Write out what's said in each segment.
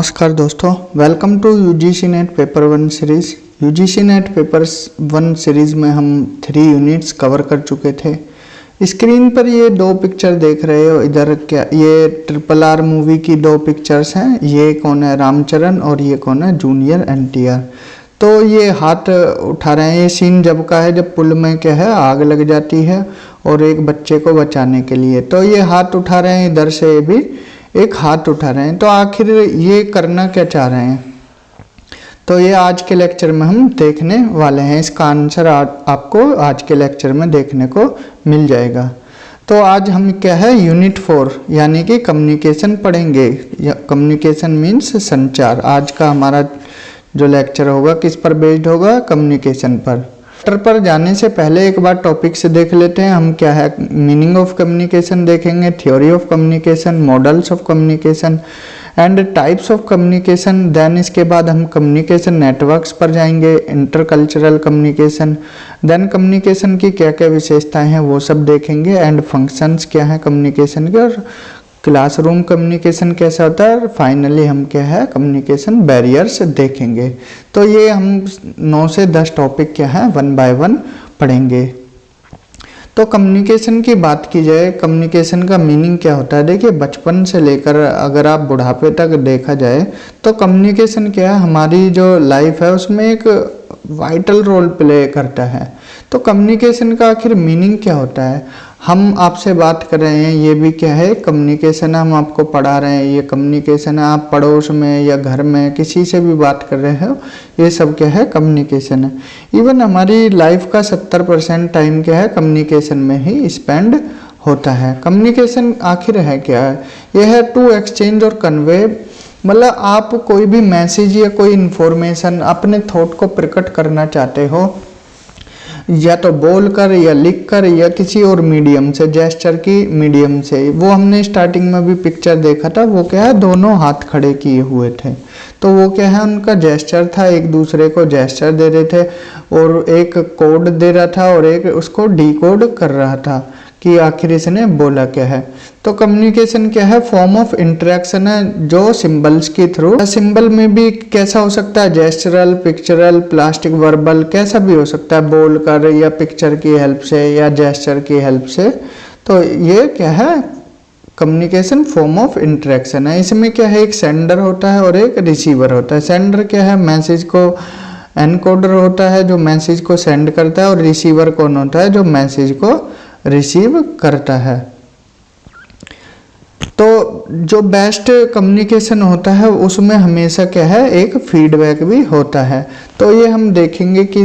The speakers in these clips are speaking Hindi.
नमस्कार दोस्तों, welcome to UGC NET paper 1 series. UGC NET paper 1 series में हम 3 यूनिट्स कवर कर चुके थे। स्क्रीन पर ये 2 पिक्चर देख रहे हो, इधर क्या ये RRR मूवी की 2 पिक्चर्स हैं। ये कौन है? रामचरण, और ये कौन है? Junior NTR। तो ये हाथ उठा रहे हैं। ये सीन जब का है जब पुल में क्या है आग लग जाती है और एक बच्चे को बचाने के लिए, तो ये हाथ उठा रहे हैं। इधर से भी एक हाथ उठा रहे हैं। तो आखिर ये करना क्या चाह रहे हैं, तो ये आज के लेक्चर में हम देखने वाले हैं। इसका आंसर आपको आज के लेक्चर में देखने को मिल जाएगा। तो आज हम क्या है यूनिट 4 यानी कि कम्युनिकेशन पढ़ेंगे। कम्युनिकेशन मीन्स संचार। आज का हमारा जो लेक्चर होगा किस पर बेस्ड होगा? कम्युनिकेशन पर। पर जाने से पहले एक बार टॉपिक से देख लेते हैं हम क्या है। मीनिंग ऑफ कम्युनिकेशन देखेंगे, theory of communication, models of communication and types of communication. Then इसके बाद हम कम्युनिकेशन नेटवर्क्स पर जाएंगे, इंटरकल्चरल कम्युनिकेशन। देन कम्युनिकेशन की क्या क्या विशेषताएं हैं वो सब देखेंगे, एंड फंक्शंस क्या हैं कम्युनिकेशन के, और क्लासरूम कम्युनिकेशन कैसा होता है। फाइनली हम क्या है कम्युनिकेशन बैरियर्स देखेंगे। तो ये हम 9 से 10 टॉपिक क्या है 1 बाय 1 पढ़ेंगे। तो कम्युनिकेशन की बात की जाए, कम्युनिकेशन का मीनिंग क्या होता है? देखिए, बचपन से लेकर अगर आप बुढ़ापे तक देखा जाए तो कम्युनिकेशन क्या है, हमारी जो लाइफ है उसमें एक वाइटल रोल प्ले करता है। तो कम्युनिकेशन का आखिर मीनिंग क्या होता है? हम आपसे बात कर रहे हैं, ये भी क्या है कम्युनिकेशन है। हम आपको पढ़ा रहे हैं, ये कम्युनिकेशन है। आप पड़ोस में या घर में किसी से भी बात कर रहे हो, ये सब क्या है कम्युनिकेशन है। इवन हमारी लाइफ का 70% टाइम क्या है कम्युनिकेशन में ही स्पेंड होता है। कम्युनिकेशन आखिर है क्या है? यह है टू एक्सचेंज और कन्वे, मतलब आप कोई भी मैसेज या कोई इन्फॉर्मेशन अपने थॉट को प्रकट करना चाहते हो, या तो बोलकर या लिखकर या किसी और मीडियम से, जेस्चर की मीडियम से। वो हमने स्टार्टिंग में भी पिक्चर देखा था, वो क्या है दोनों हाथ खड़े किए हुए थे। तो वो क्या है उनका जेस्चर था, एक दूसरे को जेस्चर दे रहे थे और एक कोड दे रहा था और एक उसको डिकोड कर रहा था कि आखिर इसने बोला क्या है। तो कम्युनिकेशन क्या है? फॉर्म ऑफ इंटरेक्शन है जो सिंबल्स के थ्रू। सिंबल में भी कैसा हो सकता है? जेस्चरल, पिक्चरल, प्लास्टिक, वर्बल, कैसा भी हो सकता है, बोलकर या पिक्चर की हेल्प से या जेस्चर की हेल्प से। तो ये क्या है कम्युनिकेशन फॉर्म ऑफ इंटरेक्शन है। इसमें क्या है एक सेंडर होता है और एक रिसीवर होता है। सेंडर क्या है मैसेज को एनकोडर होता है जो मैसेज को सेंड करता है, और रिसीवर कौन होता है जो मैसेज को रिसीव करता है। तो जो बेस्ट कम्युनिकेशन होता है उसमें हमेशा क्या है एक फीडबैक भी होता है। तो ये हम देखेंगे कि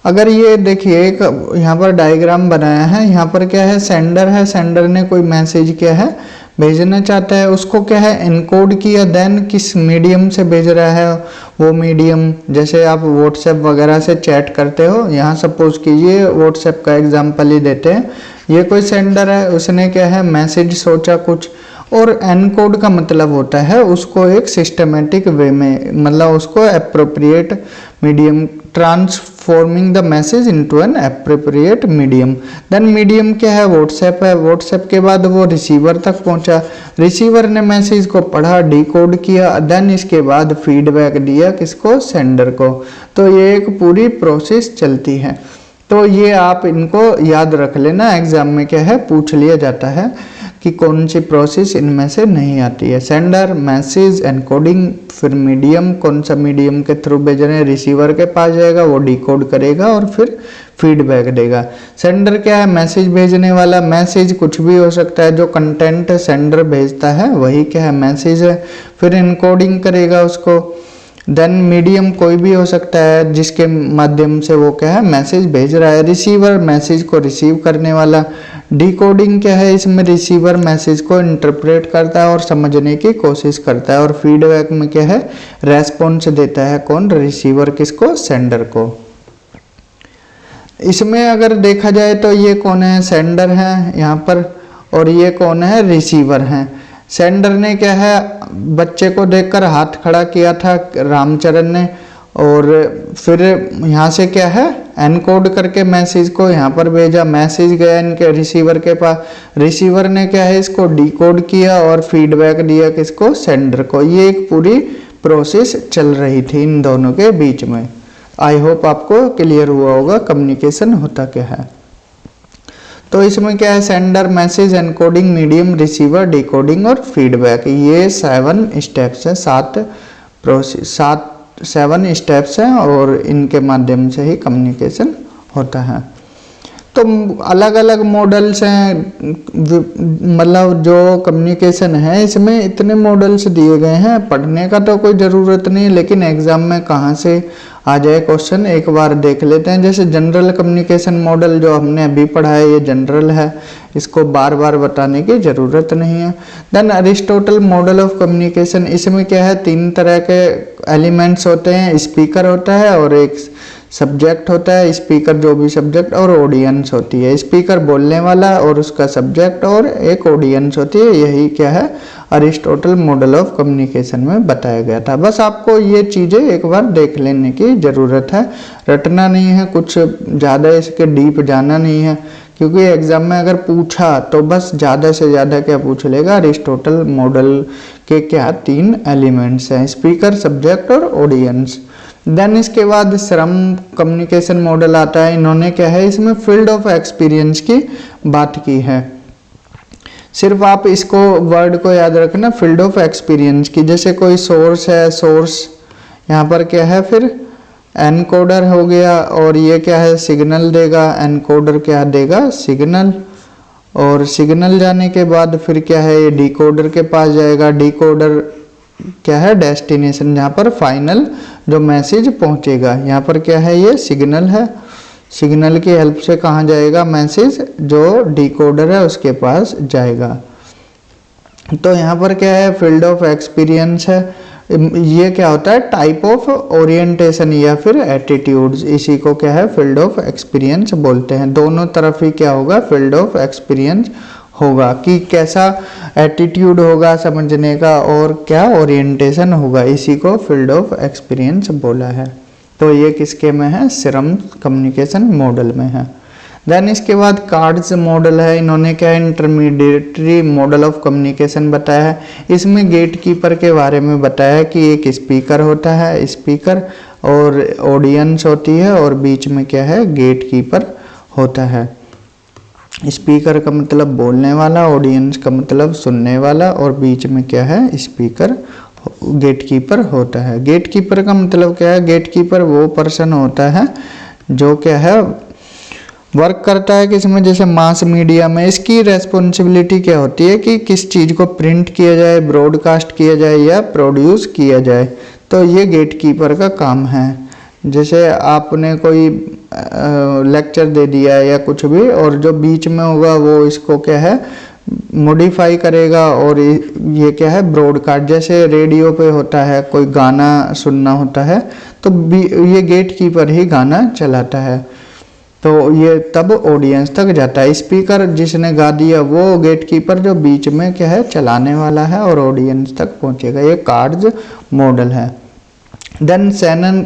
अगर ये देखिए एक यहाँ पर डायग्राम बनाया है, यहाँ पर क्या है सेंडर है। सेंडर ने कोई मैसेज क्या है भेजना चाहता है, उसको क्या है इनकोड किया, देन किस मीडियम से भेज रहा है वो मीडियम। जैसे आप व्हाट्सएप वगैरह से चैट करते हो, यहाँ सपोज कीजिए व्हाट्सएप का एग्जांपल ही देते हैं। ये कोई सेंडर है, उसने क्या है मैसेज सोचा कुछ, और एनकोड का मतलब होता है उसको एक सिस्टमेटिक वे में, मतलब उसको appropriate medium, transforming the message into an appropriate medium. Then medium क्या है? व्हाट्सएप है। व्हाट्सएप के बाद वो रिसीवर तक पहुंचा, रिसीवर ने मैसेज को पढ़ा, डिकोड किया, देन इसके बाद फीडबैक दिया किसको? सेंडर को। तो ये एक पूरी प्रोसेस चलती है। तो ये आप इनको याद रख लेना, एग्जाम में क्या है पूछ लिया जाता है कि कौन सी प्रोसेस इनमें से नहीं आती है। सेंडर, मैसेज, एनकोडिंग, फिर मीडियम, कौन सा मीडियम के थ्रू भेज रहे हैं, रिसीवर के पास जाएगा, वो डिकोड करेगा और फिर फीडबैक देगा। सेंडर क्या है? मैसेज भेजने वाला। मैसेज कुछ भी हो सकता है, जो कंटेंट सेंडर भेजता है वही क्या है मैसेज है। फिर एनकोडिंग करेगा उसको। देन मीडियम कोई भी हो सकता है जिसके माध्यम से वो क्या है मैसेज भेज रहा है। रिसीवर मैसेज को रिसीव करने वाला। डिकोडिंग क्या है? इसमें रिसीवर मैसेज को इंटरप्रेट करता है और समझने की कोशिश करता है, और फीडबैक में क्या है रेस्पॉन्स देता है कौन? रिसीवर किसको? सेंडर को। इसमें अगर देखा जाए तो ये कौन है? सेंडर है यहाँ पर, और ये कौन है? रिसीवर है। सेंडर ने क्या है बच्चे को देखकर हाथ खड़ा किया था रामचरण ने, और फिर यहाँ से क्या है एनकोड करके मैसेज को यहाँ पर भेजा, मैसेज गया इनके रिसीवर के पास, रिसीवर ने क्या है इसको डिकोड किया और फीडबैक दिया किसको, सेंडर को। ये एक पूरी प्रोसेस चल रही थी इन दोनों के बीच में। आई होप आपको क्लियर हुआ होगा कम्युनिकेशन होता क्या है। तो इसमें क्या है, sender, message, encoding, medium, receiver, decoding और फीडबैक, ये 7 स्टेप्स हैं, 7 स्टेप्स हैं और इनके माध्यम से ही कम्युनिकेशन होता है। तो अलग अलग मॉडल्स हैं, मतलब जो कम्युनिकेशन है इसमें इतने मॉडल्स दिए गए हैं, पढ़ने का तो कोई ज़रूरत नहीं, लेकिन एग्जाम में कहाँ से आ जाए क्वेश्चन एक बार देख लेते हैं। जैसे जनरल कम्युनिकेशन मॉडल जो हमने अभी पढ़ा है ये जनरल है, इसको बार बार बताने की ज़रूरत नहीं है। Then Aristotle model of communication, इसमें क्या है 3 तरह के एलिमेंट्स होते हैं, स्पीकर होता है और एक सब्जेक्ट होता है, स्पीकर जो भी सब्जेक्ट, और ऑडियंस होती है। स्पीकर बोलने वाला और उसका सब्जेक्ट और एक ऑडियंस होती है, यही क्या है अरिस्टोटल मॉडल ऑफ कम्युनिकेशन में बताया गया था। बस आपको ये चीज़ें एक बार देख लेने की ज़रूरत है, रटना नहीं है, कुछ ज़्यादा इसके डीप जाना नहीं है, क्योंकि एग्जाम में अगर पूछा तो बस ज़्यादा से ज़्यादा क्या पूछ लेगा, अरिस्टोटल मॉडल के क्या 3 एलिमेंट्स हैं, स्पीकर, सब्जेक्ट और ऑडियंस। देन इसके बाद श्रम कम्युनिकेशन मॉडल आता है। इन्होंने क्या है इसमें फील्ड ऑफ एक्सपीरियंस की बात की है, सिर्फ आप इसको वर्ड को याद रखना, फील्ड ऑफ एक्सपीरियंस की। जैसे कोई सोर्स है, सोर्स यहाँ पर क्या है, फिर एनकोडर हो गया और ये क्या है सिग्नल देगा, एनकोडर क्या देगा, सिग्नल, और सिग्नल जाने के बाद फिर क्या है ये डिकोडर के पास जाएगा, डिकोडर क्या है डेस्टिनेशन, जहाँ पर फाइनल जो मैसेज पहुँचेगा। यहाँ पर क्या है ये सिग्नल है, सिग्नल की हेल्प से कहाँ जाएगा मैसेज, जो डिकोडर है उसके पास जाएगा। तो यहाँ पर क्या है फील्ड ऑफ एक्सपीरियंस है, ये क्या होता है टाइप ऑफ ओरिएंटेशन या फिर एटीट्यूड्स, इसी को क्या है फील्ड ऑफ एक्सपीरियंस बोलते हैं। दोनों तरफ ही क्या होगा फील्ड ऑफ एक्सपीरियंस होगा कि कैसा एटीट्यूड होगा समझने का और क्या ओरिएंटेशन होगा, इसी को फील्ड ऑफ एक्सपीरियंस बोला है। तो ये किसके में है, श्रम कम्युनिकेशन मॉडल में है। देन इसके बाद कार्ड्स मॉडल है, इन्होंने क्या इंटरमीडिएटरी मॉडल ऑफ कम्युनिकेशन बताया है। इसमें गेट कीपर के बारे में बताया कि एक स्पीकर होता है, स्पीकर और ऑडियंस होती है और बीच में क्या है गेट कीपर होता है। स्पीकर का मतलब बोलने वाला, ऑडियंस का मतलब सुनने वाला और बीच में क्या है स्पीकर, गेट कीपर होता है। गेट कीपर का मतलब क्या है, गेट कीपर वो पर्सन होता है जो क्या है वर्क करता है किसमें, जैसे मास मीडिया में। इसकी रेस्पॉन्सिबिलिटी क्या होती है कि किस चीज़ को प्रिंट किया जाए, ब्रॉडकास्ट किया जाए या प्रोड्यूस किया जाए, तो ये गेट कीपर का काम है। जैसे आपने कोई लेक्चर दे दिया है या कुछ भी, और जो बीच में होगा वो इसको क्या है मॉडिफाई करेगा और ये क्या है ब्रॉडकास्ट, जैसे रेडियो पे होता है कोई गाना सुनना होता है तो ये गेट कीपर ही गाना चलाता है, तो ये तब ऑडियंस तक जाता है। स्पीकर जिसने गा दिया वो गेट कीपर जो बीच में क्या है चलाने वाला है और ऑडियंस तक पहुंचेगा। ये कार्ड्स मॉडल है। Then Shannon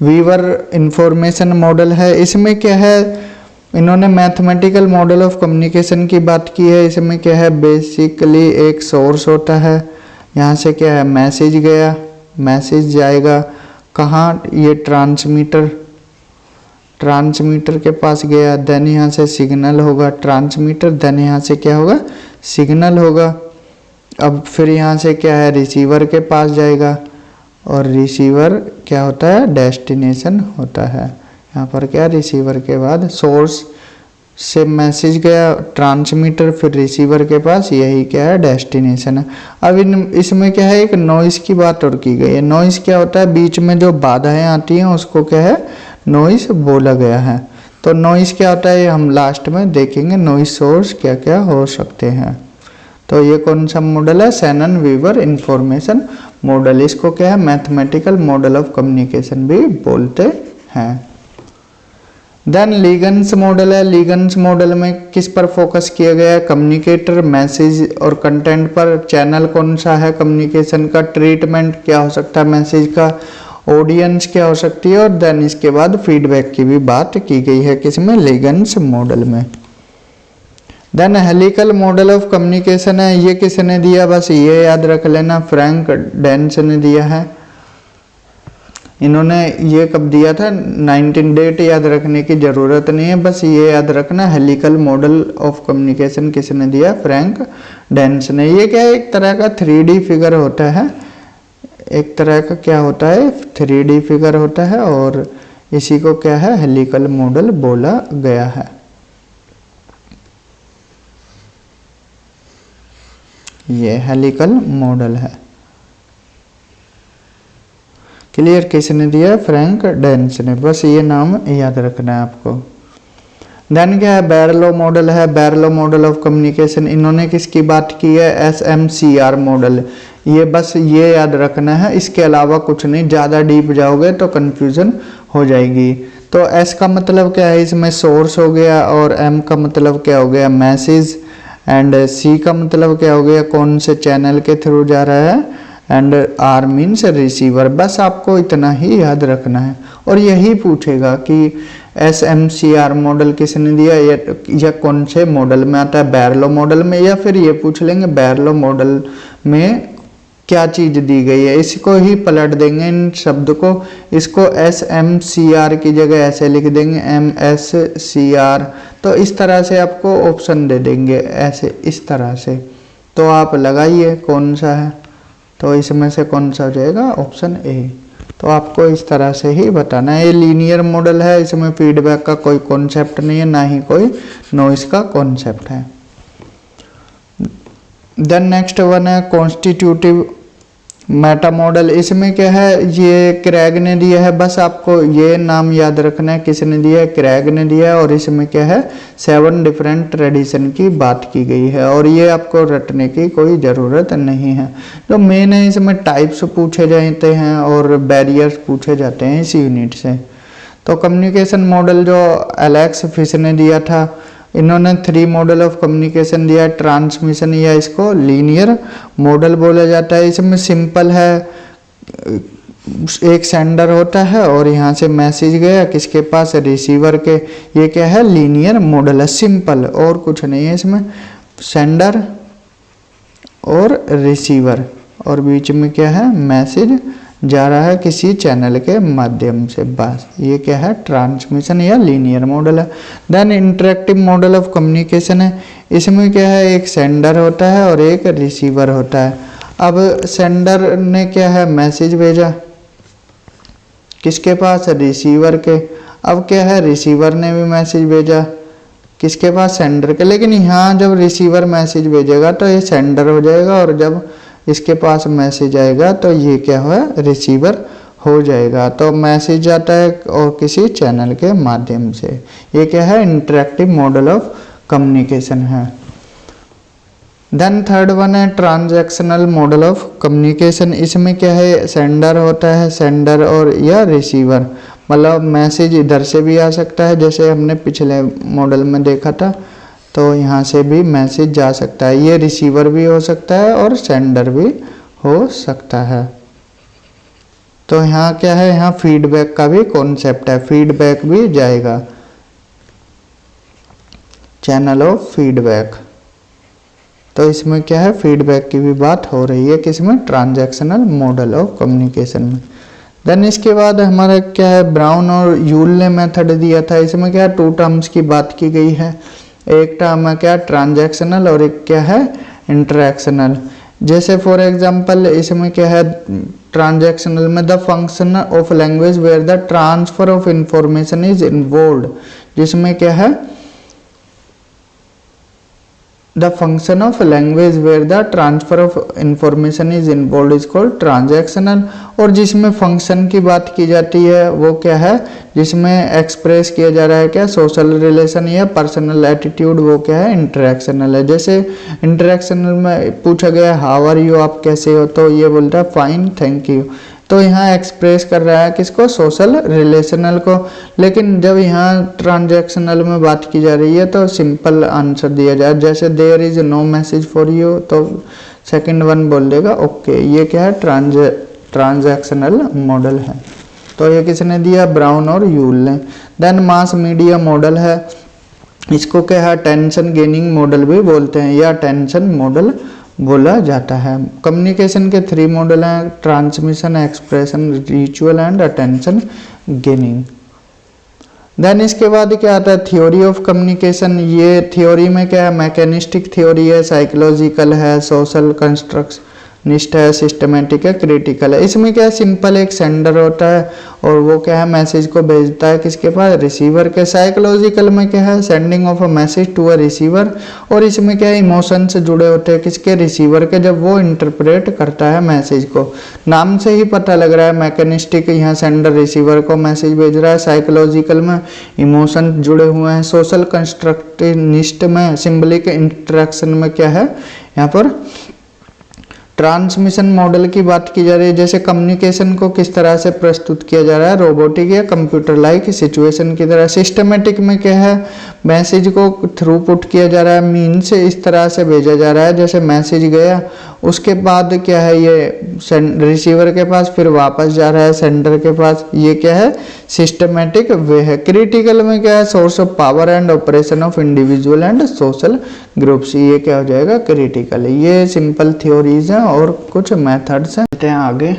Weaver information model है। इसमें क्या है इन्होंने मैथमेटिकल मॉडल ऑफ कम्युनिकेशन की बात की है। इसमें क्या है बेसिकली एक सोर्स होता है, यहाँ से क्या है मैसेज गया, मैसेज जाएगा कहाँ, ये ट्रांसमीटर के पास गया, देन यहाँ से सिग्नल होगा ट्रांसमीटर, देन यहाँ से क्या होगा सिग्नल होगा। अब फिर यहाँ से क्या है रिसीवर के पास जाएगा और रिसीवर क्या होता है डेस्टिनेशन होता है। यहाँ पर क्या रिसीवर के बाद सोर्स से मैसेज गया ट्रांसमीटर फिर रिसीवर के पास, यही क्या है डेस्टिनेशन है। अब इसमें क्या है एक नॉइस की बात और की गई है। नॉइस क्या होता है बीच में जो बाधाएं आती हैं उसको क्या है नॉइस बोला गया है। तो नॉइस क्या होता है ये हम लास्ट में देखेंगे, नॉइस सोर्स क्या क्या हो सकते हैं। तो ये कौन सा मॉडल है शैनन वीवर इंफॉर्मेशन मॉडल, इसको क्या है मैथमेटिकल मॉडल ऑफ कम्युनिकेशन भी बोलते हैं। देन लीगन्स मॉडल है। लीगन्स मॉडल में किस पर फोकस किया गया है, कम्युनिकेटर, मैसेज और कंटेंट पर। चैनल कौन सा है कम्युनिकेशन का, ट्रीटमेंट क्या हो सकता है मैसेज का, ऑडियंस क्या हो सकती है, और देन इसके बाद फीडबैक की भी बात की गई है किसमें, लीगेंस मॉडल में। Then helical model of communication है, ये किसने दिया, बस ये याद रख लेना, फ्रैंक डेंस ने दिया है। इन्होंने ये कब दिया था, 19 डेट याद रखने की ज़रूरत नहीं है, बस ये याद रखना हेलिकल मॉडल ऑफ कम्युनिकेशन किसने दिया, फ्रैंक डेंस ने। ये क्या है, एक तरह का 3D फिगर होता है, एक तरह का क्या होता है, 3D फिगर होता है, और इसी को क्या है, हेलिकल मॉडल बोला गया है। ये हेलिकल मॉडल है। क्लियर, किसने दिया, फ्रैंक डेंस ने, बस ये नाम याद रखना है आपको। देन क्या है, बैरलो मॉडल है, बैरलो मॉडल ऑफ कम्युनिकेशन, इन्होंने किसकी बात की है, SMCR मॉडल। ये बस ये याद रखना है, इसके अलावा कुछ नहीं, ज़्यादा डीप जाओगे तो कंफ्यूजन हो जाएगी। तो S का मतलब क्या है, इसमें सोर्स हो गया, और M का मतलब क्या हो गया, मैसेज, एंड C का मतलब क्या हो गया, कौन से चैनल के थ्रू जा रहा है, एंड R मीन्स रिसीवर। बस आपको इतना ही याद रखना है, और यही पूछेगा कि SMCR मॉडल किसने दिया, या कौन से मॉडल में आता है, बैरलो मॉडल में, या फिर ये पूछ लेंगे बैरलो मॉडल में क्या चीज़ दी गई है, इसको ही पलट देंगे इन शब्द को, इसको SMCR की जगह ऐसे लिख देंगे MSCR। तो इस तरह से आपको ऑप्शन दे देंगे ऐसे, इस तरह से। तो आप लगाइए कौन सा है, तो इसमें से कौन सा हो जाएगा, ऑप्शन ए। तो आपको इस तरह से ही बताना है। ये लीनियर मॉडल है, इसमें फीडबैक का कोई कॉन्सेप्ट नहीं है, ना ही कोई नॉइस का कॉन्सेप्ट है। देन नेक्स्ट वन है कॉन्स्टिट्यूटिव मेटा मॉडल। इसमें क्या है, ये क्रैग ने दिया है, बस आपको ये नाम याद रखना है, किसने दिया है, क्रैग ने दिया है। और इसमें क्या है, 7 डिफरेंट ट्रेडिशन की बात की गई है, और ये आपको रटने की कोई ज़रूरत नहीं है। जो मेन है, इसमें टाइप्स पूछे जाते हैं और बैरियर्स पूछे जाते हैं इस यूनिट से। तो कम्युनिकेशन मॉडल जो एलेक्स फिश ने दिया था, इन्होंने 3 मॉडल ऑफ कम्युनिकेशन दिया है, ट्रांसमिशन, या इसको लीनियर मॉडल बोला जाता है। इसमें सिंपल है, एक सेंडर होता है और यहाँ से मैसेज गया किसके पास, रिसीवर के। ये क्या है, लीनियर मॉडल है, सिंपल, और कुछ नहीं है इसमें, सेंडर और रिसीवर, और बीच में क्या है, मैसेज जा रहा है किसी चैनल के माध्यम से, बस। ये क्या है, ट्रांसमिशन या लीनियर मॉडल है। Then interactive model of communication है, इसमें क्या है, एक सेंडर होता है और एक रिसीवर होता है। अब सेंडर ने क्या है, मैसेज भेजा किसके पास, रिसीवर के। अब क्या है, रिसीवर ने भी मैसेज भेजा किसके पास, सेंडर के। लेकिन यहाँ जब रिसीवर मैसेज भेजेगा तो ये सेंडर हो जाएगा, और जब इसके पास मैसेज आएगा तो ये क्या हुआ, रिसीवर हो जाएगा। तो मैसेज आता है और किसी चैनल के माध्यम से। ये क्या है, इंटरेक्टिव मॉडल ऑफ कम्युनिकेशन है। देन थर्ड वन है ट्रांजैक्शनल मॉडल ऑफ कम्युनिकेशन। इसमें क्या है, सेंडर होता है, सेंडर और या रिसीवर, मतलब मैसेज इधर से भी आ सकता है, जैसे हमने पिछले मॉडल में देखा था, तो यहाँ से भी मैसेज जा सकता है। ये रिसीवर भी हो सकता है और सेंडर भी हो सकता है। तो यहाँ क्या है, यहाँ फीडबैक का भी कॉन्सेप्ट है, फीडबैक भी जाएगा, चैनल ऑफ फीडबैक। तो इसमें क्या है, फीडबैक की भी बात हो रही है, किसमें, ट्रांजैक्शनल मॉडल ऑफ कम्युनिकेशन में। देन इसके बाद हमारा क्या है, ब्राउन और यूल ने मेथड दिया था। इसमें क्या है, 2 टर्म्स की बात की गई है, एक टर्म है क्या, ट्रांजैक्शनल, और एक क्या है, इंटरैक्शनल। जैसे फॉर एग्जांपल इसमें क्या है, ट्रांजैक्शनल में the function of language where the transfer of information is involved, जिसमें क्या है, the function of language where the transfer of information is involved is called transactional. और जिसमें फंक्शन की बात की जाती है वो क्या है, जिसमें एक्सप्रेस किया जा रहा है क्या, सोशल रिलेशन या पर्सनल एटीट्यूड, वो क्या है, इंटरेक्शनल है। जैसे इंटरेक्शनल में पूछा गया हाउ आर यू, आप कैसे हो, तो ये बोलता है फाइन थैंक यू। तो यहाँ एक्सप्रेस कर रहा है किसको, सोशल रिलेशनल को। लेकिन जब यहाँ ट्रांजैक्शनल में बात की जा रही है तो सिंपल आंसर दिया जाए, जैसे there is no message for you, तो सेकंड वन बोल देगा ओके। ये क्या है, ट्रांजैक्शनल मॉडल है। तो ये किसने दिया, ब्राउन और यूल ने। देन मास मीडिया मॉडल है, इसको क्या है, अटेंशन गेनिंग मॉडल भी बोलते हैं या अटेंशन मॉडल बोला जाता है। कम्युनिकेशन के 3 मॉडल हैं, transmission, expression, ritual and attention gaining. Then इसके बाद क्या आता है, थ्योरी ऑफ कम्युनिकेशन। ये थ्योरी में क्या है, मैकेनिस्टिक थ्योरी है, साइकोलॉजिकल है, सोशल कंस्ट्रक्शनिस्ट है, सिस्टमेटिक है, क्रिटिकल है। इसमें क्या है, सिंपल एक सेंडर होता है और वो क्या है, मैसेज को भेजता है किसके पास, रिसीवर के। साइकोलॉजिकल में क्या है, sending of a message to a receiver, और इसमें क्या है, इमोशन से जुड़े होते हैं किसके, रिसीवर के, जब वो इंटरप्रेट करता है मैसेज को। नाम से ही पता लग रहा है, मैकेनिस्टिक यहाँ सेंडर रिसीवर को मैसेज भेज रहा है, साइकोलॉजिकल में इमोशन जुड़े हुए हैं, सोशल कंस्ट्रक्टिनिस्ट में सिंबलिक इंटरेक्शन में क्या है, यहाँ पर ट्रांसमिशन मॉडल की बात की जा रही है। जैसे कम्युनिकेशन को किस तरह से प्रस्तुत किया जा रहा है, रोबोटिक या कंप्यूटर लाइक सिचुएशन की तरह। सिस्टमेटिक में क्या है, मैसेज को थ्रू पुट किया जा रहा है, मीन से इस तरह से भेजा जा रहा है जैसे मैसेज गया, उसके बाद क्या है, ये रिसीवर के पास, फिर वापस जा रहा है सेंडर के पास। ये क्या है, सिस्टमेटिक वे है। क्रिटिकल में क्या है, source of power and operation of individual and social groups. ये क्या हो जाएगा, क्रिटिकल। ये सिंपल थ्योरीज हैं और कुछ मेथड्स हैं आगे।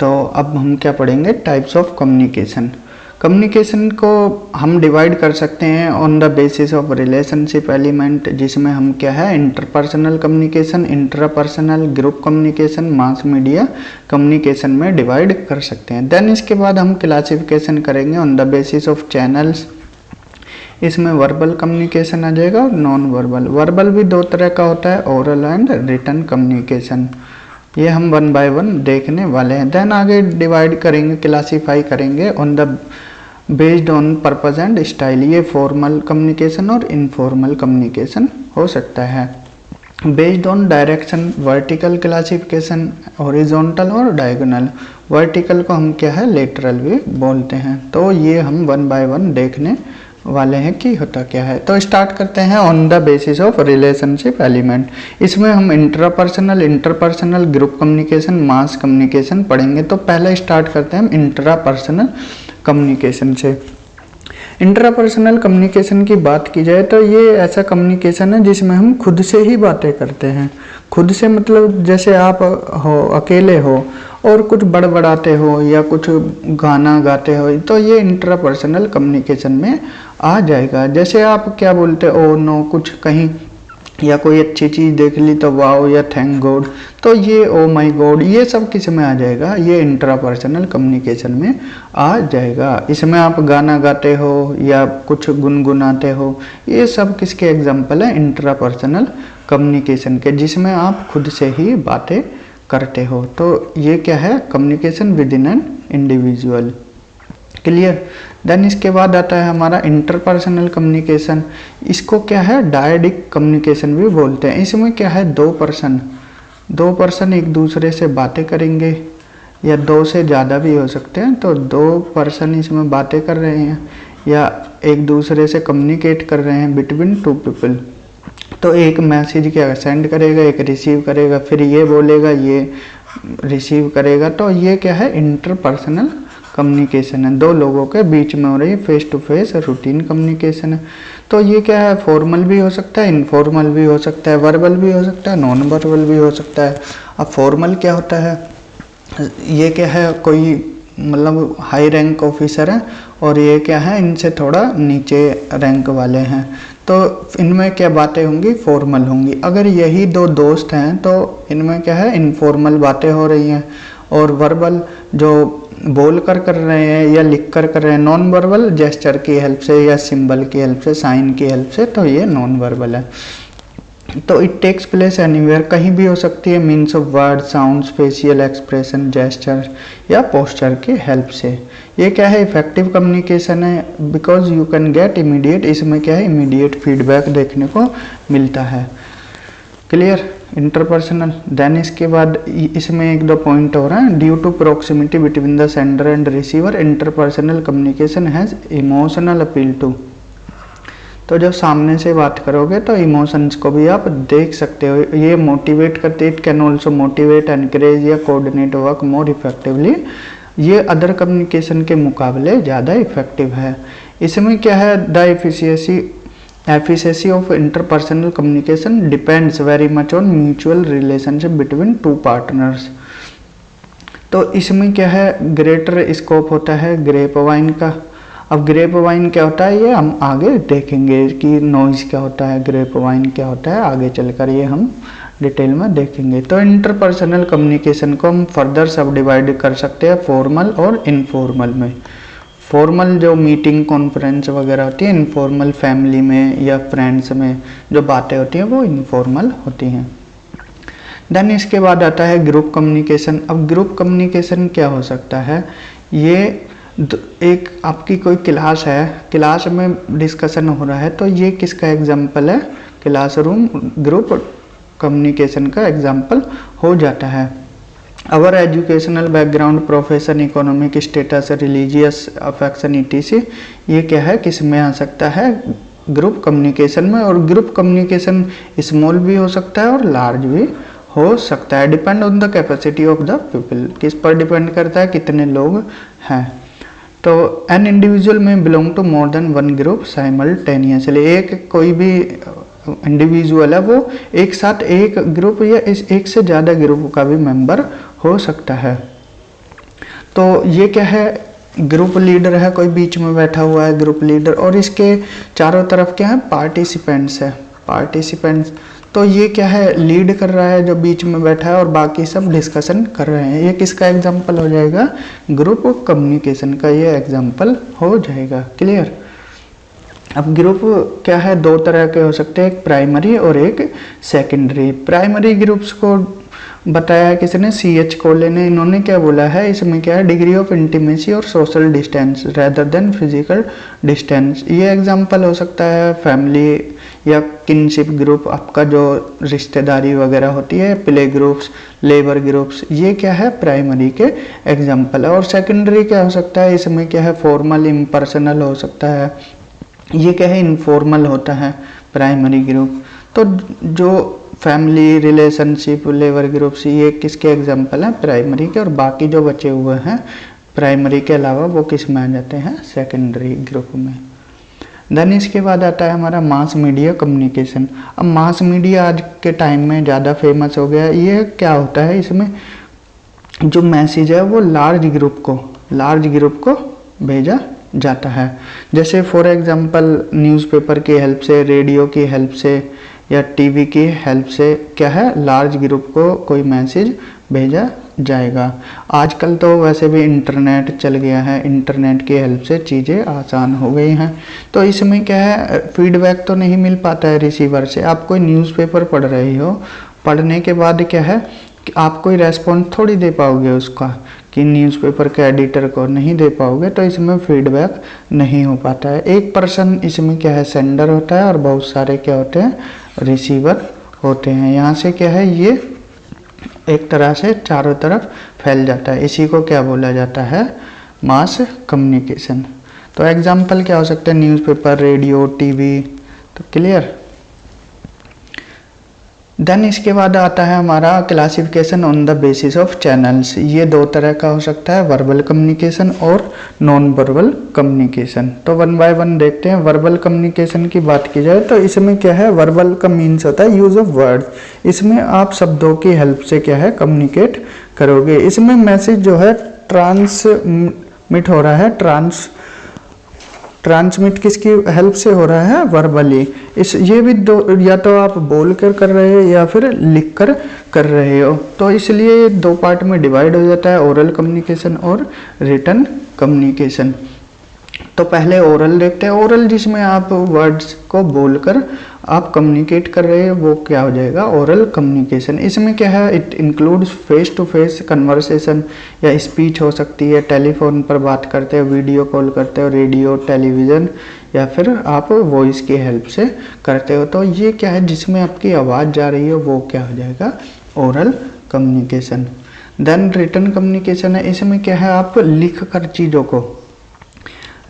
तो अब हम क्या पढ़ेंगे, टाइप्स ऑफ कम्युनिकेशन। कम्युनिकेशन को हम डिवाइड कर सकते हैं on the basis of relationship element, जिसमें हम क्या है, interpersonal communication, intrapersonal, group communication, mass media communication में डिवाइड कर सकते हैं। देन इसके बाद हम क्लासिफिकेशन करेंगे on the basis of channels. इसमें वर्बल कम्युनिकेशन आ जाएगा और नॉन वर्बल। वर्बल भी 2 तरह का होता है, ओरल एंड रिटन कम्युनिकेशन। ये हम 1 बाय 1 देखने वाले हैं। देन आगे डिवाइड करेंगे, क्लासीफाई करेंगे on the based on purpose and style. ये फॉर्मल कम्युनिकेशन और इनफॉर्मल कम्युनिकेशन हो सकता है। Based on direction, vertical classification, horizontal और डायगोनल। वर्टिकल को हम क्या है, लेटरल भी बोलते हैं। तो ये हम 1 बाय 1 देखने वाले हैं कि होता क्या है। तो स्टार्ट करते हैं on the basis of relationship element. इसमें हम intrapersonal, interpersonal, group communication, mass communication पढ़ेंगे। तो पहले स्टार्ट करते हैं हम इंट्रापर्सनल कम्युनिकेशन से। इंट्रापर्सनल कम्युनिकेशन की बात की जाए तो ये ऐसा कम्युनिकेशन है जिसमें हम खुद से ही बातें करते हैं। खुद से मतलब जैसे आप हो, अकेले हो और कुछ बड़बड़ाते हो या कुछ गाना गाते हो, तो ये इंट्रापर्सनल कम्युनिकेशन में आ जाएगा। जैसे आप क्या बोलते हो, ओ नो, कुछ कहीं या कोई अच्छी चीज़ देख ली तो वाओ या थैंक गॉड, तो ये ओ माय गॉड, ये सब किस में आ जाएगा, ये इंट्रापर्सनल कम्युनिकेशन में आ जाएगा। इसमें आप गाना गाते हो या कुछ गुनगुनाते हो, ये सब किसके एग्जाम्पल है, इंट्रापर्सनल कम्युनिकेशन के, जिसमें आप खुद से ही बातें करते हो। तो ये क्या है, communication within an individual. Clear. Then इसके बाद आता है हमारा इंटरपर्सनल कम्युनिकेशन। इसको क्या है, डायडिक कम्युनिकेशन भी बोलते हैं। इसमें क्या है, दो पर्सन एक दूसरे से बातें करेंगे या 2 से ज़्यादा भी हो सकते हैं। तो 2 पर्सन इसमें बातें कर रहे हैं या एक दूसरे से कम्युनिकेट कर रहे हैं बिटवीन 2 पीपल। तो एक मैसेज क्या सेंड करेगा, एक रिसीव करेगा, फिर ये बोलेगा, ये रिसीव करेगा। तो ये क्या है, इंटरपर्सनल कम्युनिकेशन है, 2 लोगों के बीच में हो रही है, face to face routine communication है। तो ये क्या है, फॉर्मल भी हो सकता है, इनफॉर्मल भी हो सकता है, वर्बल भी हो सकता है, नॉन वर्बल भी हो सकता है। अब फॉर्मल क्या होता है, ये क्या है, कोई मतलब हाई रैंक ऑफिसर है और ये क्या है, इनसे थोड़ा नीचे रैंक वाले हैं, तो इनमें क्या बातें होंगी, फॉर्मल होंगी। अगर यही 2 दोस्त हैं तो इनमें क्या है, इनफॉर्मल बातें हो रही हैं। और वर्बल जो बोल कर रहे हैं या लिख कर रहे हैं, नॉन वर्बल जेस्चर की हेल्प से या सिंबल की हेल्प से, साइन की हेल्प से, तो ये नॉन वर्बल है। तो इट टेक्स प्लेस एनीवेयर, कहीं भी हो सकती है, means of word, sounds, facial expression, gesture या पोस्चर की हेल्प से। ये क्या है, इफेक्टिव कम्युनिकेशन है, because you can get immediate, इसमें क्या है, इमीडिएट फीडबैक देखने को मिलता है। क्लियर। इंटरपर्सनल। देन इसके बाद इसमें 1-2 पॉइंट हो रहा है। Due to proximity between the sender and receiver, interpersonal communication has emotional appeal too. तो जब सामने से बात करोगे तो इमोशंस को भी आप देख सकते हो, ये मोटिवेट करते, it can also motivate, encourage या कोऑर्डिनेट वर्क मोर इफेक्टिवली। ये अदर कम्युनिकेशन के मुकाबले ज़्यादा इफेक्टिव है। इसमें क्या है, the efficiency of interpersonal communication depends very much on mutual relationship between two partners. तो इसमें क्या है, ग्रेटर स्कोप होता है ग्रेप वाइन का। अब ग्रेप वाइन क्या होता है ये हम आगे देखेंगे कि नॉइज क्या होता है, ग्रेप वाइन क्या होता है, आगे चलकर ये हम डिटेल में देखेंगे। तो इंटरपर्सनल कम्युनिकेशन को हम फर्दर सब डिवाइड कर सकते हैं फॉर्मल और इनफॉर्मल में। फॉर्मल जो मीटिंग कॉन्फ्रेंस वगैरह होती है, इनफॉर्मल फैमिली में या फ्रेंड्स में जो बातें होती हैं वो इनफॉर्मल होती हैं। देन इसके बाद आता है ग्रुप कम्युनिकेशन। अब ग्रुप कम्युनिकेशन क्या हो सकता है, ये एक आपकी कोई क्लास है, क्लास में डिस्कशन हो रहा है, तो ये किसका एग्जाम्पल है, क्लासरूम ग्रुप कम्युनिकेशन का एग्जाम्पल हो जाता है। Our educational background, profession, economic status, religious affection etc, ये क्या है, किस में आ सकता है, ग्रुप कम्युनिकेशन में। और ग्रुप कम्युनिकेशन स्मॉल भी हो सकता है और लार्ज भी हो सकता है, depend on the capacity of the people, किस पर डिपेंड करता है, कितने लोग हैं। तो एन इंडिविजुअल में belong to more than one group simultaneously, एक कोई भी इंडिविजुअल है वो एक साथ एक ग्रुप या एक से ज़्यादा ग्रुप का भी मेंबर हो सकता है। तो ये क्या है, ग्रुप लीडर है, कोई बीच में बैठा हुआ है ग्रुप लीडर, और इसके चारों तरफ क्या है, पार्टिसिपेंट्स है, पार्टिसिपेंट्स। तो ये क्या है, लीड कर रहा है जो बीच में बैठा है और बाकी सब डिस्कशन कर रहे हैं। ये किसका एग्जाम्पल हो जाएगा, ग्रुप कम्युनिकेशन का ये एग्जाम्पल हो जाएगा। क्लियर। अब ग्रुप क्या है, दो तरह के हो सकते हैं, एक प्राइमरी और एक सेकेंडरी। प्राइमरी ग्रुप्स को बताया है किसने, CH कोले ने। इन्होंने क्या बोला है, इसमें क्या है, डिग्री ऑफ इंटीमेसी और social distance rather than physical distance. ये एग्जांपल हो सकता है फैमिली या किनशिप ग्रुप, आपका जो रिश्तेदारी वगैरह होती है, प्ले ग्रुप्स, लेबर ग्रुप्स, ये क्या है, प्राइमरी के एग्जाम्पल है। और सेकेंडरी क्या हो सकता है, इसमें क्या है, फॉर्मल इम्पर्सनल हो सकता है, ये क्या है, इनफॉर्मल होता है प्राइमरी ग्रुप। तो जो फैमिली, रिलेशनशिप, लेबर ग्रुप्स, ये किसके एग्जाम्पल हैं, प्राइमरी के। और बाकी जो बचे हुए हैं प्राइमरी के अलावा वो किस में आ जाते हैं, सेकेंडरी ग्रुप में। देन इसके बाद आता है हमारा मास मीडिया कम्युनिकेशन। अब मास मीडिया आज के टाइम में ज़्यादा फेमस हो गया है। ये क्या होता है, इसमें जो मैसेज है वो लार्ज ग्रुप को भेजा जाता है। जैसे फॉर एग्जांपल न्यूज़पेपर की हेल्प से, रेडियो की हेल्प से या टीवी की हेल्प से क्या है, लार्ज ग्रुप को कोई मैसेज भेजा जाएगा। आजकल तो वैसे भी इंटरनेट चल गया है, इंटरनेट की हेल्प से चीज़ें आसान हो गई हैं। तो इसमें क्या है, फीडबैक तो नहीं मिल पाता है रिसीवर से। आप कोई न्यूज़पेपर पढ़ रही हो, पढ़ने के बाद क्या है कि आप कोई रेस्पॉन्स थोड़ी दे पाओगे उसका, कि न्यूज़पेपर के एडिटर को नहीं दे पाओगे, तो इसमें फीडबैक नहीं हो पाता है। एक पर्सन इसमें क्या है, सेंडर होता है और बहुत सारे क्या होते हैं, रिसीवर होते हैं। यहाँ से क्या है, ये एक तरह से चारों तरफ फैल जाता है। इसी को क्या बोला जाता है, मास कम्युनिकेशन। तो एग्जाम्पल क्या हो सकते हैं, न्यूज़पेपर, रेडियो, टीवी। तो क्लियर। देन इसके बाद आता है हमारा classification on the basis of channels. ये दो तरह का हो सकता है, वर्बल कम्युनिकेशन और नॉन वर्बल कम्युनिकेशन। तो वन बाय वन देखते हैं। वर्बल कम्युनिकेशन की बात की जाए तो इसमें क्या है, वर्बल का मीन्स होता है यूज ऑफ वर्ड्स। इसमें आप शब्दों की हेल्प से क्या है, कम्युनिकेट करोगे। इसमें मैसेज जो है ट्रांसमिट हो रहा है, ट्रांसमिट किसकी हेल्प से हो रहा है, वर्बली। ये भी दो, या तो आप बोल कर रहे हो या फिर लिख कर रहे हो। तो इसलिए दो पार्ट में डिवाइड हो जाता है, ओरल कम्युनिकेशन और रिटन कम्युनिकेशन। तो पहले ओरल देखते हैं। ओरल जिसमें आप वर्ड्स को बोलकर आप कम्युनिकेट कर रहे हो, वो क्या हो जाएगा, ओरल कम्युनिकेशन। इसमें क्या है, it includes face to face conversation या स्पीच हो सकती है, टेलीफोन पर बात करते हो, वीडियो कॉल करते हो, रेडियो, टेलीविज़न, या फिर आप वॉइस की हेल्प से करते हो। तो ये क्या है, जिसमें आपकी आवाज़ जा रही है वो क्या हो जाएगा, oral communication. Then written communication है। इसमें क्या है, आप लिख कर चीज़ों को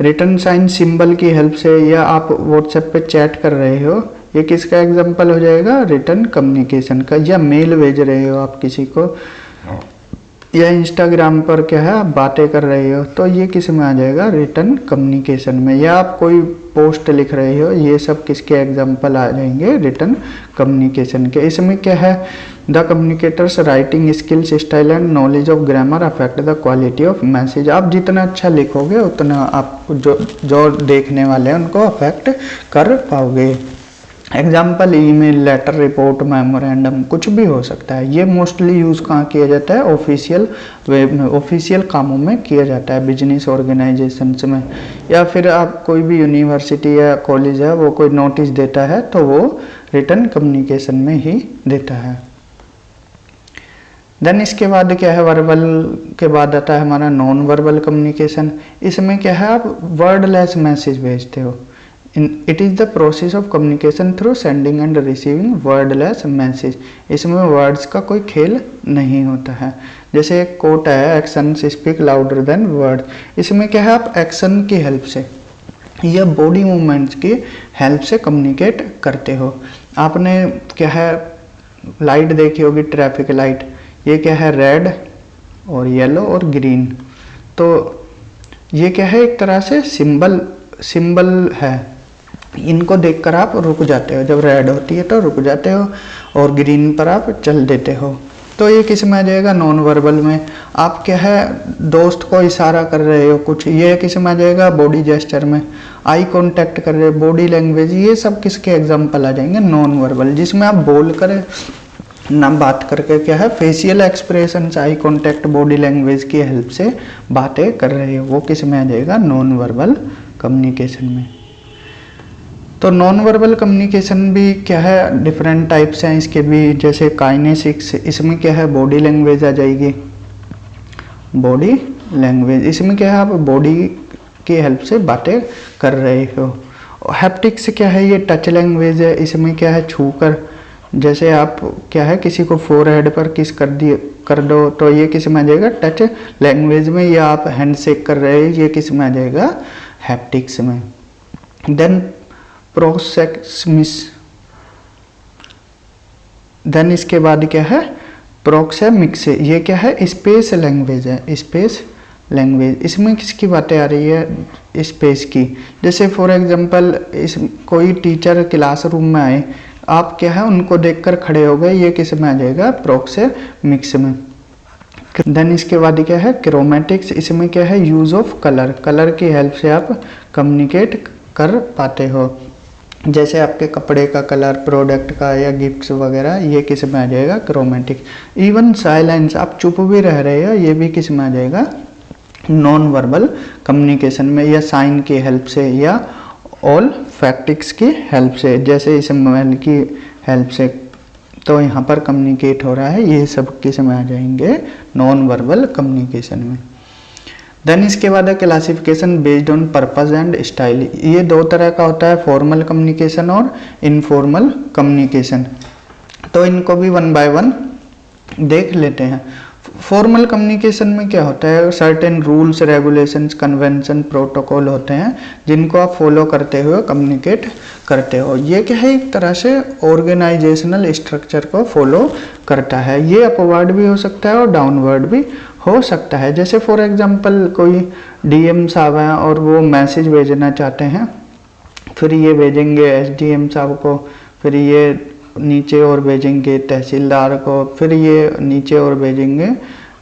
रिटन साइन सिंबल की हेल्प से, या आप व्हाट्सएप पे चैट कर रहे हो, ये किसका एग्जांपल हो जाएगा, रिटन कम्युनिकेशन का। या मेल भेज रहे हो आप किसी को, या इंस्टाग्राम पर क्या है आप बातें कर रहे हो, तो ये किस में आ जाएगा, रिटन कम्युनिकेशन में। या आप कोई पोस्ट लिख रहे हो, ये सब किसके एग्जाम्पल आ जाएंगे, रिटन कम्युनिकेशन के। इसमें क्या है, the communicators writing skills style and knowledge of grammar affect the quality of message. आप जितना अच्छा लिखोगे उतना आप जो देखने वाले हैं उनको अफेक्ट कर पाओगे। Example email, letter, report, memorandum, कुछ भी हो सकता है। ये मोस्टली यूज़ कहाँ किया जाता है, ऑफिशियल वेब में, ऑफिशियल कामों में किया जाता है, बिजनेस ऑर्गेनाइजेशंस में। या फिर आप कोई भी यूनिवर्सिटी या कॉलेज है वो कोई नोटिस देता है तो वो रिटन कम्युनिकेशन में ही देता है। देन इसके बाद क्या है, वर्बल के बाद आता है हमारा नॉन वर्बल कम्युनिकेशन। इसमें क्या है, आप वर्डलेस मैसेज भेजते हो। It is the process of communication through sending end receiving wordless message. इसमें वर्ड्स का कोई खेल नहीं होता है। जैसे एक कोट है, actions speak louder than word. इसमें क्या है, आप एक्शन की हेल्प से या बॉडी मूवमेंट्स की हेल्प से कम्युनिकेट करते हो। आपने क्या है, लाइट देखी होगी, ट्रैफिक लाइट, ये क्या है, रेड और येलो और ग्रीन। तो ये क्या है, एक तरह से सिंबल है। इनको देखकर आप रुक जाते हो, जब रेड होती है तो रुक जाते हो और ग्रीन पर आप चल देते हो। तो ये किस में आ जाएगा, नॉन वर्बल में। आप क्या है, दोस्त को इशारा कर रहे हो कुछ, ये किस में आ जाएगा, बॉडी जेस्चर में। आई कांटेक्ट कर रहे हो, बॉडी लैंग्वेज, ये सब किसके एग्जांपल आ जाएंगे, नॉन वर्बल। जिसमें आप बोल कर ना बात करके क्या है, facial expression, eye contact, body language की हेल्प से बातें कर रहे हो, वो किस में आ जाएगा, नॉन वर्बल कम्युनिकेशन में। तो नॉन वर्बल कम्युनिकेशन भी क्या है, डिफरेंट टाइप्स हैं इसके भी। जैसे काइनेसिक्स, इसमें क्या है, बॉडी लैंग्वेज आ जाएगी, बॉडी लैंग्वेज। इसमें क्या है, आप बॉडी की हेल्प से बातें कर रहे हो। हैप्टिक्स क्या है, ये टच लैंग्वेज है। इसमें क्या है, छूकर, जैसे आप क्या है, किसी को फोरहेड पर किस कर दो, तो ये किस में आ जाएगा, टच लैंग्वेज में। या आप हैंडशेक कर रहे हैं, ये किस में आ जाएगा, हैप्टिक्स में। देन प्रोक्सेमिक्स, देन इसके बाद क्या है, प्रोक्सेमिक्स, ये क्या है, स्पेस लैंग्वेज है, स्पेस लैंग्वेज। इसमें किसकी बातें आ रही है, स्पेस की। जैसे फॉर एग्जांपल, इस कोई टीचर क्लासरूम में आए, आप क्या है, उनको देखकर खड़े हो गए, ये किस में आ जाएगा, प्रोक्सेमिक्स में। देन इसके बाद क्या है, क्रोमेटिक्स। इसमें क्या है, यूज ऑफ कलर, कलर की हेल्प से आप कम्युनिकेट कर पाते हो। जैसे आपके कपड़े का कलर, प्रोडक्ट का या गिफ्ट्स वगैरह, ये किस में आ जाएगा, क्रोमेटिक। इवन साइलेंस, आप चुप भी रह रहे हो, ये भी किस में आ जाएगा, नॉन वर्बल कम्युनिकेशन में। या साइन की हेल्प से या ऑल फैक्टिक्स की हेल्प से, जैसे स्मेल की हेल्प से, तो यहाँ पर कम्युनिकेट हो रहा है। ये सब किस में आ जाएंगे, नॉन वर्बल कम्युनिकेशन में। देन इसके बाद है classification based on purpose and style. ये दो तरह का होता है, फॉर्मल कम्युनिकेशन और इनफॉर्मल कम्युनिकेशन। तो इनको भी वन बाय वन देख लेते हैं। फॉर्मल कम्युनिकेशन में क्या होता है, certain rules, regulations, convention, protocol होते हैं जिनको आप फॉलो करते हुए कम्युनिकेट करते हो। ये क्या है, एक तरह से ऑर्गेनाइजेशनल स्ट्रक्चर को फॉलो करता है। ये अपवर्ड भी हो सकता है और डाउनवर्ड भी हो सकता है। जैसे फॉर एग्जांपल कोई डीएम साहब हैं और वो मैसेज भेजना चाहते हैं, फिर ये भेजेंगे एसडीएम साहब को, फिर ये नीचे और भेजेंगे तहसीलदार को, फिर ये नीचे और भेजेंगे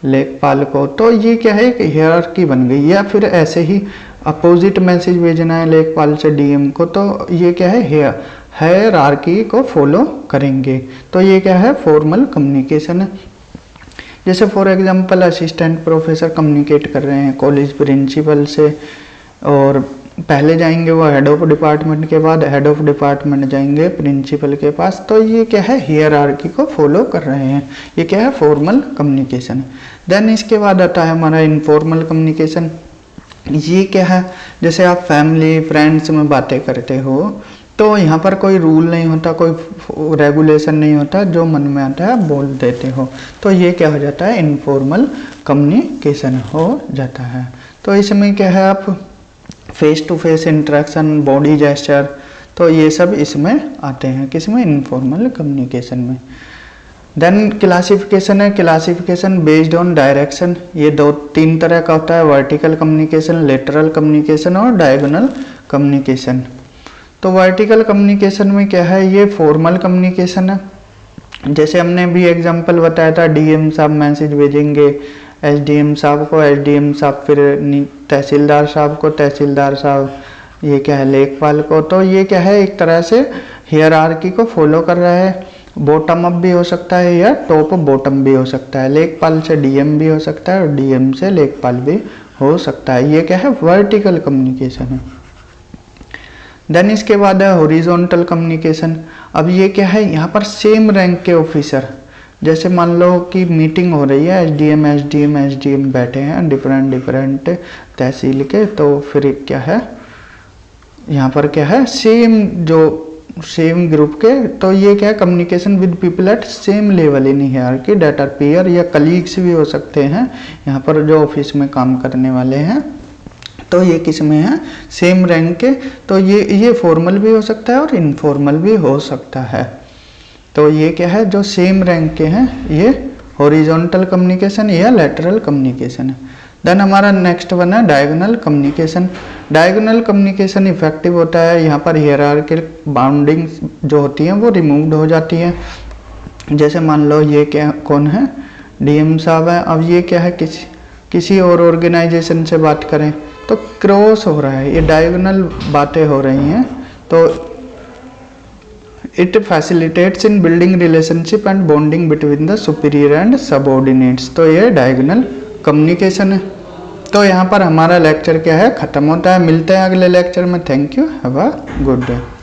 लेखपाल को। तो ये क्या है, एक हायरार्की बन गई। या फिर ऐसे ही अपोजिट मैसेज भेजना है लेखपाल से डीएम को, तो ये क्या है, हायरार्की को फॉलो करेंगे। तो ये क्या है, फॉर्मल कम्युनिकेशन है। जैसे for example assistant professor communicate कर रहे हैं कॉलेज प्रिंसिपल से, और पहले जाएंगे वो हेड ऑफ डिपार्टमेंट, के बाद हेड ऑफ डिपार्टमेंट जाएंगे प्रिंसिपल के पास। तो ये क्या है, हायरार्की को फॉलो कर रहे हैं। ये क्या है, फॉर्मल कम्युनिकेशन। देन इसके बाद आता है हमारा इनफॉर्मल कम्युनिकेशन। ये क्या है, जैसे आप फैमिली फ्रेंड्स में बातें करते हो, तो यहाँ पर कोई रूल नहीं होता, कोई रेगुलेशन नहीं होता, जो मन में आता है बोल देते हो। तो ये क्या हो जाता है, इनफॉर्मल कम्युनिकेशन हो जाता है। तो इसमें क्या है, आप face to face interaction, body gesture, तो ये सब इसमें आते हैं, किसमें, इनफॉर्मल कम्युनिकेशन में। देन क्लासिफिकेशन है, क्लासिफिकेशन बेस्ड ऑन डायरेक्शन। ये दो तीन तरह का होता है, वर्टिकल कम्युनिकेशन, लेटरल कम्युनिकेशन और डायगोनल कम्युनिकेशन। तो वर्टिकल कम्युनिकेशन में क्या है, ये फॉर्मल कम्युनिकेशन है। जैसे हमने भी एग्जांपल बताया था, डीएम साहब मैसेज भेजेंगे एसडीएम साहब को, एसडीएम साहब फिर तहसीलदार साहब को, तहसीलदार साहब ये क्या है लेखपाल को। तो ये क्या है, एक तरह से हियरार्की को फॉलो कर रहा है। बॉटम अप भी हो सकता है या टॉप बॉटम भी हो सकता है। लेखपाल से डीएम भी हो सकता है और डीएम से लेखपाल भी हो सकता है। ये क्या है, वर्टिकल कम्युनिकेशन है। देन इसके बाद है हॉरिजॉन्टल कम्युनिकेशन। अब ये क्या है, यहाँ पर सेम रैंक के ऑफिसर, जैसे मान लो कि मीटिंग हो रही है, एसडीएम बैठे हैं डिफरेंट तहसील के, तो फिर क्या है यहाँ पर क्या है, सेम ग्रुप के। तो ये क्या है, communication with people at same level in hierarchy that are peer या कलीग्स भी हो सकते हैं यहाँ पर जो ऑफिस में काम करने वाले हैं। तो ये किस में है, सेम रैंक के। तो ये फॉर्मल भी हो सकता है और इनफॉर्मल भी हो सकता है। तो ये क्या है, जो सेम रैंक के हैं ये हॉरिजॉन्टल कम्युनिकेशन या लैटरल कम्युनिकेशन है। देन हमारा नेक्स्ट वन है diagonal communication. Diagonal communication effective होता है, यहाँ पर हियरार्किकल बाउंडिंग जो होती हैं वो रिमूव्ड हो जाती है। जैसे मान लो ये क्या कौन है, डीएम साहब है। अब ये क्या है, किसी और ऑर्गेनाइजेशन से बात करें तो क्रॉस हो रहा है, ये डायगोनल बातें हो रही हैं। तो it facilitates in building relationship and bonding between the superior and subordinates. तो ये डायगोनल कम्युनिकेशन है। तो यहाँ पर हमारा लेक्चर क्या है, ख़त्म होता है। मिलते हैं अगले लेक्चर में। Thank you, have a good day.